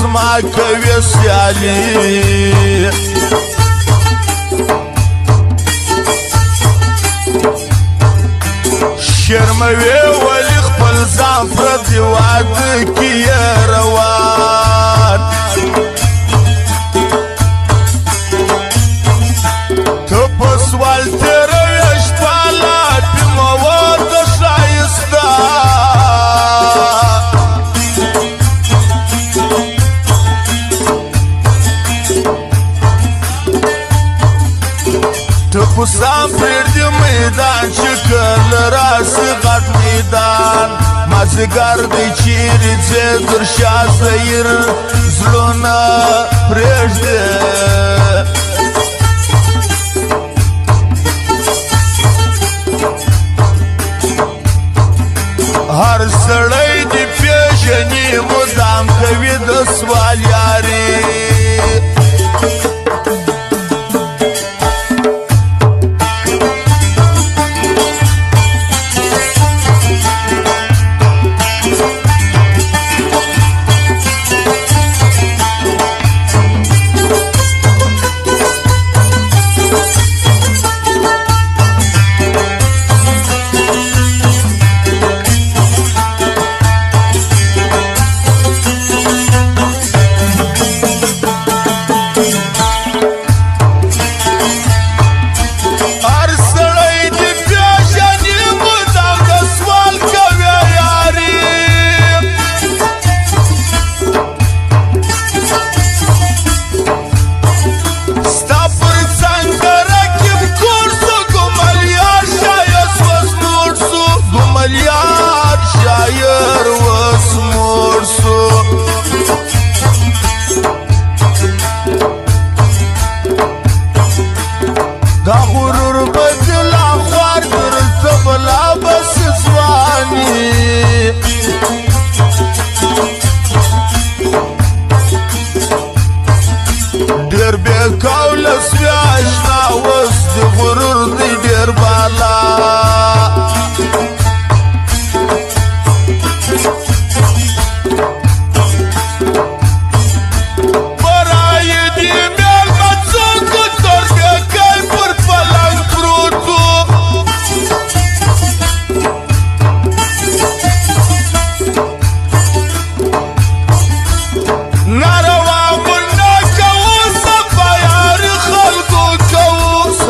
زما کوي سیالي شرموي ولي خپل ځان پردي واده کې یې روان ته په سوال تېروې شپه لا ټیموه د ښایسته ټپو سام پرېږدي میدان چې کله راسي غټ میدان مازدیګر دی چیرې ځې در شا سیر زړونه پرېږدي هر سړی دې پېژني مدام کوي د سوال یاري دا غرور بدل اخوار در تبلا بس زوانی دیر بے کولس بی اشنا وست دی غرور دی دیر بالا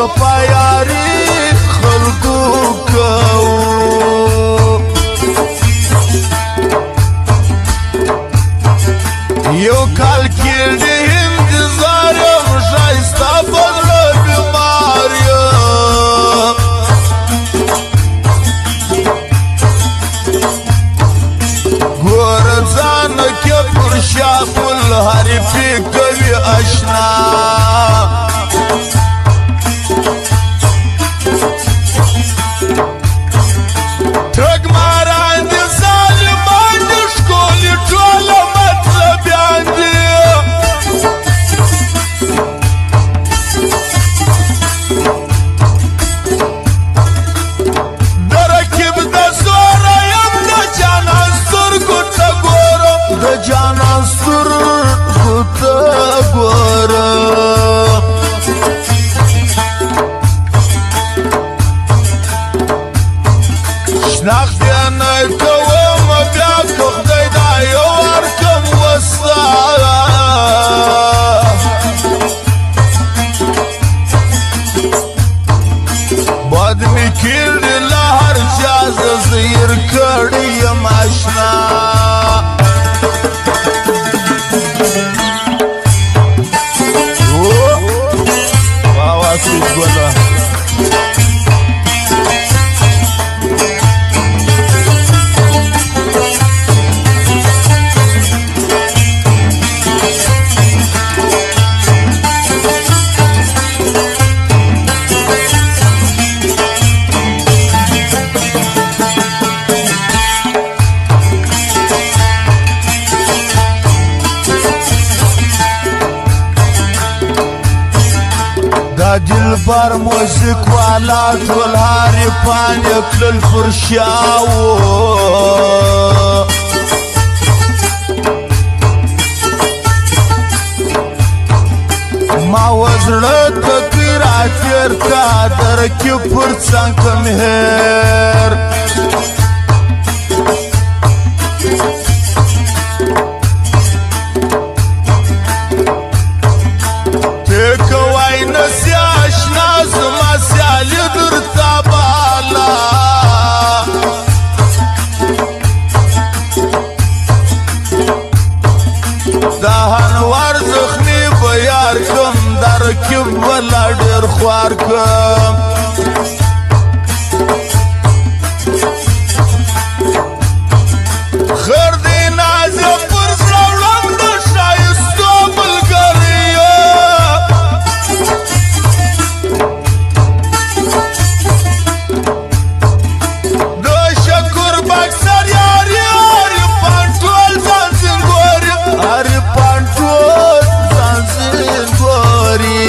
سپایاری خلقو کو یو کال کې د انتظار شایسته بدله بیماریا ګوره ځان کې پر شا خپل حریفي کوي اشنا شناخت یې نه کوم بیا که خدای دا یو ورکم وسته بد مې کړي له هر چا زه زیر کړی یم اشنا واه سید ګله دلبر موزیک والا ټول حریفان یې کړل پر شاوو زړه تکي راتېر کا درکې پر څنګ مهر ته کوای نسي اشنا زما سیالي درته بالا دا هنوار زخمي به یار کم درکب ولا ډېر خوار کم خیر دی نازه پر زړه وړم د ښایستو ملګریه د شکر بکسر یاري هرې پانټول ځان زنګوري هرې پانټول ځان زنګوري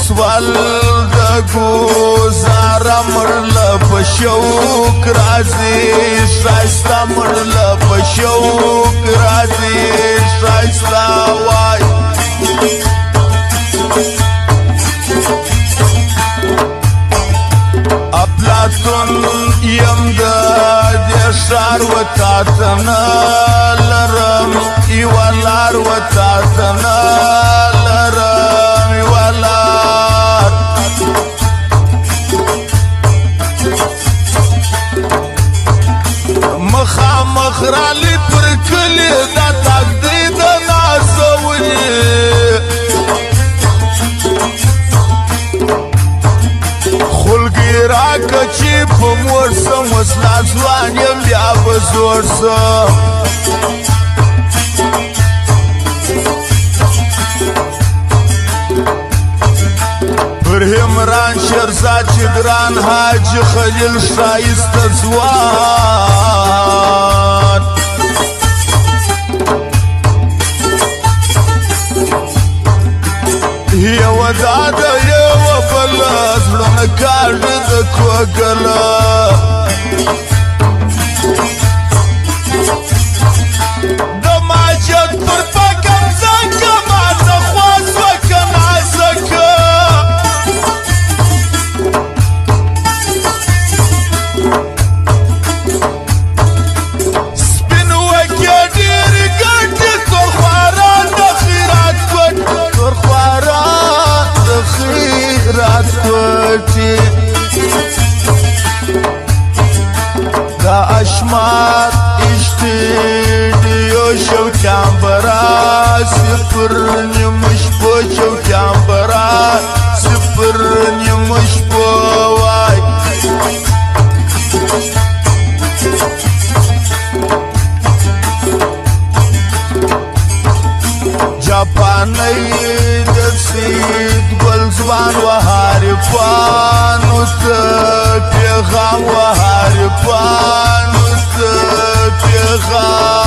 سوال د ګوزاره مړله په شوق راځي ښایسته مړله په شوق راځي ښایسته وای افلاطون یم د دې ښار وتا ته نه لرم یوه لار وتا ته نه لرم یوه لار مخامخ رالی پر کلی دا تقدی د نازولي خلګي راکه چې په مور سم وسلا ځوان یم بیا به زوړ سم پر همران شیرزاد چې ګران حاجي خلیل ښایسته ځوان یوه دا ده یوه بله زړونه کاږي د کوږله د ماجد پر پکم ځکه ماته خواست وکه نازکه سپین وکې ډېرې ګټې تورخواران د خیرات کوټې تورخواران د خیرات کوټې دا اشمار اشتیدیو شوکیان برا سپر نیمش پو شوکیان برا سپر نیمش پو وای جاپانی در سید گل زبان و حارفانو تا پیغام و حارفانو تا پیغام